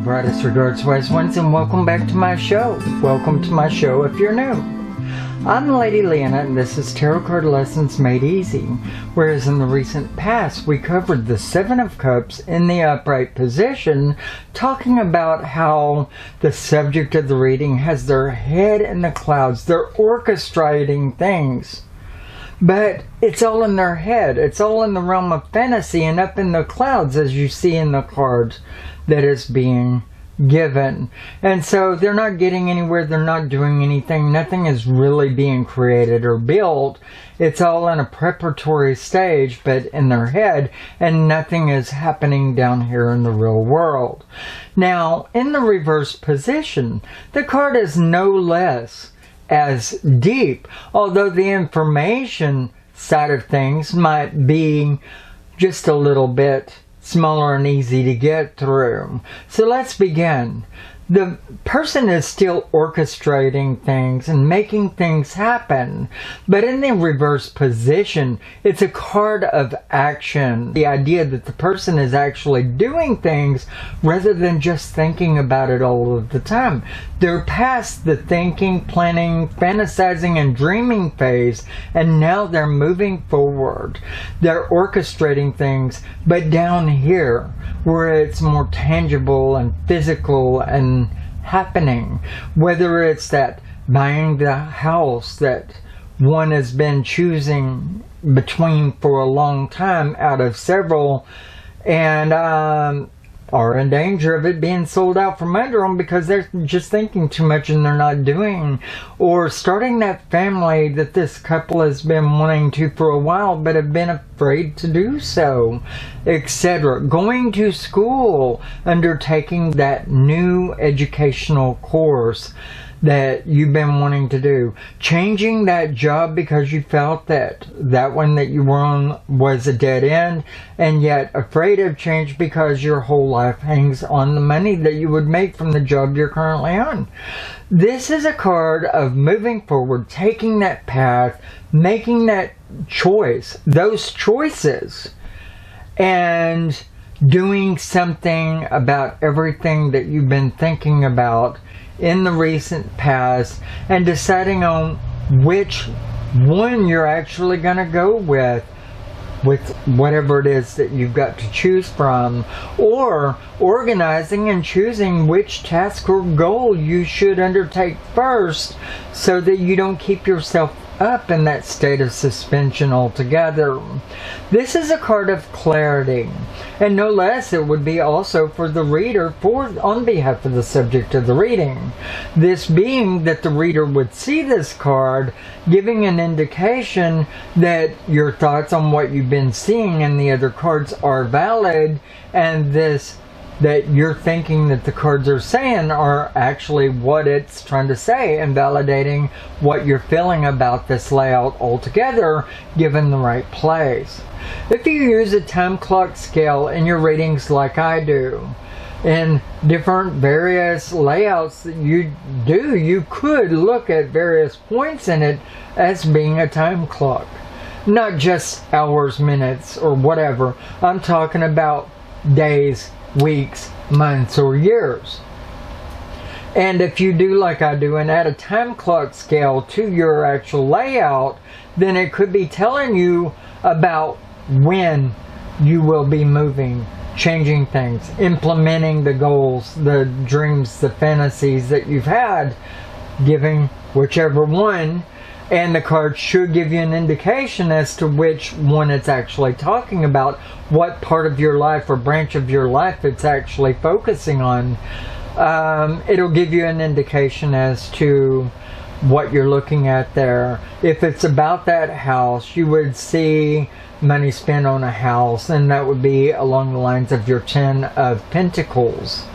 brightest regards, wise ones, and welcome back to my show. Welcome to my show if you're new. I'm Lady Leeanna, and this is Tarot Card Lessons Made Easy. Whereas in the recent past, we covered the Seven of Cups in the upright position, talking about how the subject of the reading has their head in the clouds. They're orchestrating things. But it's all in their head. It's all in the realm of fantasy and up in the clouds, as you see in the cards that is being given. And so they're not getting anywhere. They're not doing anything. Nothing is really being created or built. It's all in a preparatory stage, but in their head, and nothing is happening down here in the real world. Now, in the reverse position, the card is no less as deep, although the information side of things might be just a little bit smaller and easy to get through. So let's begin. The person is still orchestrating things and making things happen, but in the reverse position, it's a card of action. The idea that the person is actually doing things rather than just thinking about it all of the time. They're past the thinking, planning, fantasizing, and dreaming phase, and now they're moving forward. They're orchestrating things, but down here, where it's more tangible and physical and happening, whether it's that buying the house that one has been choosing between for a long time out of several, and are in danger of it being sold out from under them because they're just thinking too much and they're not doing, or starting that family that this couple has been wanting to for a while but have been afraid to do so, etc. Going to school, undertaking that new educational course that you've been wanting to do, changing that job because you felt that that one that you were on was a dead end, and yet afraid of change because your whole life hangs on the money that you would make from the job you're currently on. This is a card of moving forward, taking that path, making that choice, those choices, and doing something about everything that you've been thinking about in the recent past, and deciding on which one you're actually going to go with whatever it is that you've got to choose from, or organizing and choosing which task or goal you should undertake first so that you don't keep yourself up in that state of suspension altogether. This is a card of clarity, and no less it would be also for the reader, on behalf of the subject of the reading. This being that the reader would see this card giving an indication that your thoughts on what you've been seeing in the other cards are valid, and that you're thinking that the cards are saying are actually what it's trying to say, and validating what you're feeling about this layout altogether, given the right place. If you use a time clock scale in your readings like I do, in different various layouts that you do, you could look at various points in it as being a time clock. Not just hours, minutes, or whatever. I'm talking about days, weeks, months, or years. And if you do like I do and add a time clock scale to your actual layout, then it could be telling you about when you will be moving, changing things, implementing the goals, the dreams, the fantasies that you've had, giving whichever one. And the card should give you an indication as to which one it's actually talking about, what part of your life or branch of your life it's actually focusing on. It'll give you an indication as to what you're looking at there. If it's about that house, you would see money spent on a house, and that would be along the lines of your 10 of Pentacles.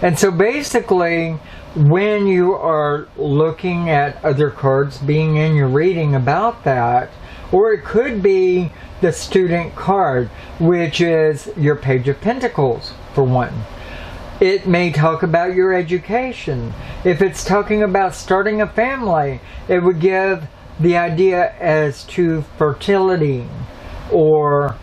And so basically, when you are looking at other cards being in your reading about that, or it could be the student card, which is your Page of Pentacles, for one. It may talk about your education. If it's talking about starting a family, it would give the idea as to fertility, or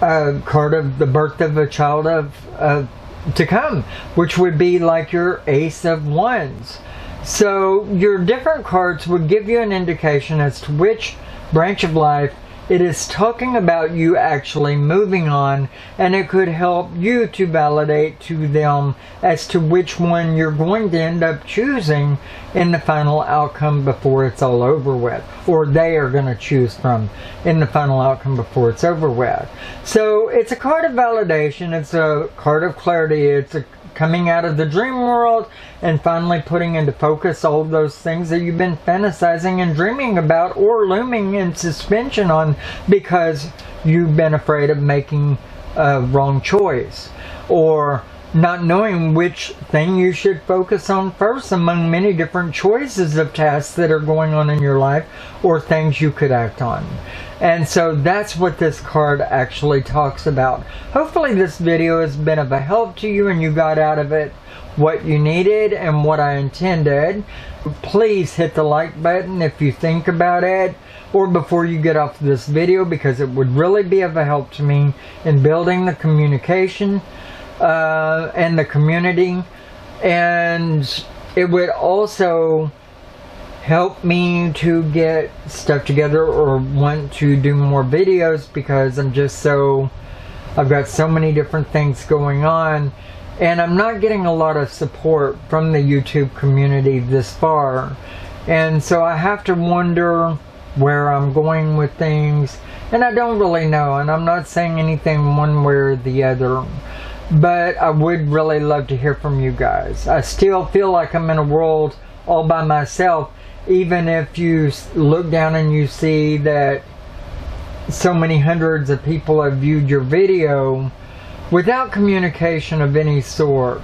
a card of the birth of a child of to come, which would be like your Ace of Wands. So your different cards would give you an indication as to which branch of life it is talking about you actually moving on, and it could help you to validate to them as to which one you're going to end up choosing in the final outcome before it's all over with, or they are going to choose from in the final outcome before it's over with. So it's a card of validation, it's a card of clarity, it's a coming out of the dream world and finally putting into focus all of those things that you've been fantasizing and dreaming about or looming in suspension on because you've been afraid of making a wrong choice or not knowing which thing you should focus on first among many different choices of tasks that are going on in your life or things you could act on. And so that's what this card actually talks about. Hopefully this video has been of a help to you and you got out of it what you needed and what I intended. Please hit the like button if you think about it or before you get off this video, because it would really be of a help to me in building the communication and the community, and it would also help me to get stuff together or want to do more videos, because I've got so many different things going on and I'm not getting a lot of support from the YouTube community this far, and so I have to wonder where I'm going with things, and I don't really know, and I'm not saying anything one way or the other. But I would really love to hear from you guys. I still feel like I'm in a world all by myself, even if you look down and you see that so many hundreds of people have viewed your video without communication of any sort,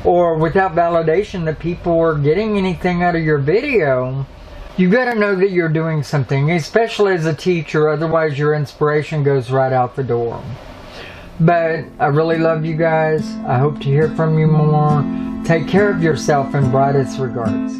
or without validation that people are getting anything out of your video. You gotta know that you're doing something, especially as a teacher, otherwise your inspiration goes right out the door. But I really love you guys. I hope to hear from you more. Take care of yourself, and brightest regards.